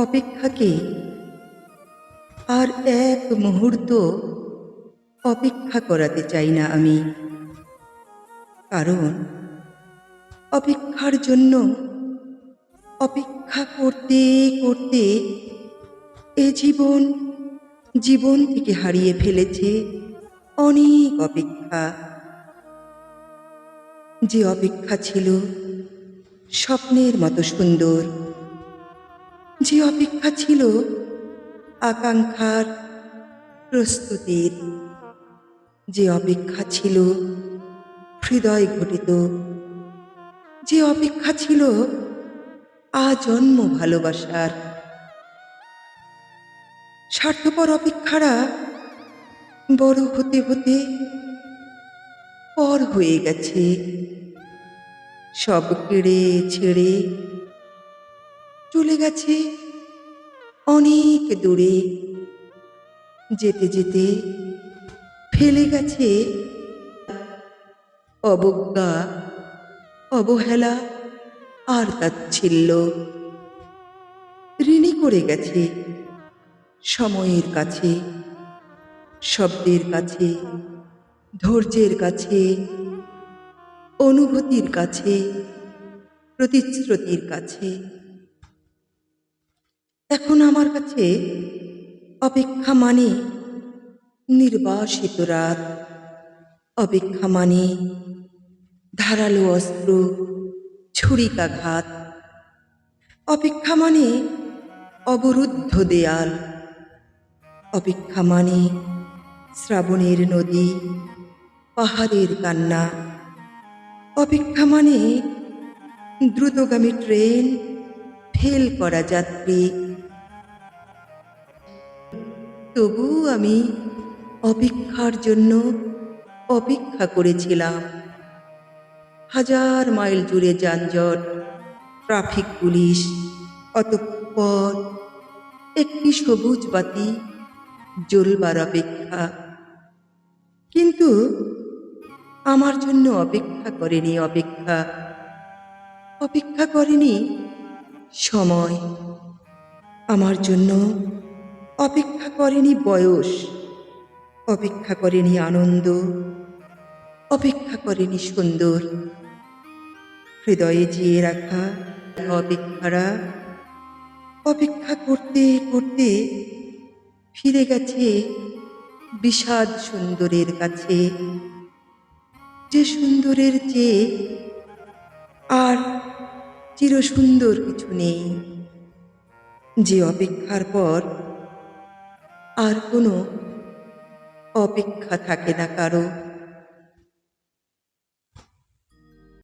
অপেক্ষাকে আর এক মুহূর্ত অপেক্ষা করাতে চাই না আমি। কারণ অপেক্ষার জন্য অপেক্ষা করতে করতে এ জীবন থেকে হারিয়ে ফেলেছে অনেক অপেক্ষা। যে অপেক্ষা ছিল স্বপ্নের মতো সুন্দর, যে অপেক্ষা ছিল আকাঙ্ক্ষার প্রস্তুতির, যে অপেক্ষা ছিল হৃদয় ঘটিত, যে অপেক্ষা ছিল আজন্ম ভালোবাসার। স্বার্থপর অপেক্ষারা বড় হতে হতে পর হয়ে গেছে, সব কেড়ে ছেড়ে চলে গেছে অনেক দূরে। যেতে যেতে ফেলে গেছে অবজ্ঞা, অবহেলা আর তাচ্ছিল্য। ঋণী করে গেছে সময়ের কাছে, শব্দের কাছে, ধৈর্যের কাছে, অনুভূতির কাছে, প্রতিশ্রুতির কাছে। এখন আমার কাছে অপেক্ষা মানে নির্বাসিত রাত, অপেক্ষা মানে ধারালো অস্ত্র, ছুরিকাঘাত, অপেক্ষা মানে অবরুদ্ধ দেয়াল, অপেক্ষা মানে শ্রাবণের নদী, পাহাড়ের কান্না, অপেক্ষা মানে দ্রুতগামী ট্রেন, ফেল করা যাত্রী। তবুও আমি অপেক্ষার জন্য অপেক্ষা করেছিলাম। হাজার মাইল জুড়ে যানজট, ট্রাফিক পুলিশ, অতঃপর একটি সবুজ বাতি জ্বলবার অপেক্ষা। কিন্তু আমার জন্য অপেক্ষা করেনি অপেক্ষা, অপেক্ষা করেনি সময়। আমার জন্য অপেক্ষা করেনি বয়স, অপেক্ষা করেনি আনন্দ, অপেক্ষা করেনি সুন্দর। হৃদয়ে জিয়ে রাখা অপেক্ষারা অপেক্ষা করতে করতে ফিরে গেছে বিষাদ সুন্দরের কাছে, যে সুন্দরের চেয়ে আর চিরসুন্দর কিছু নেই, যে অপেক্ষার পর আর কোনো অপেক্ষা থাকে না কারো।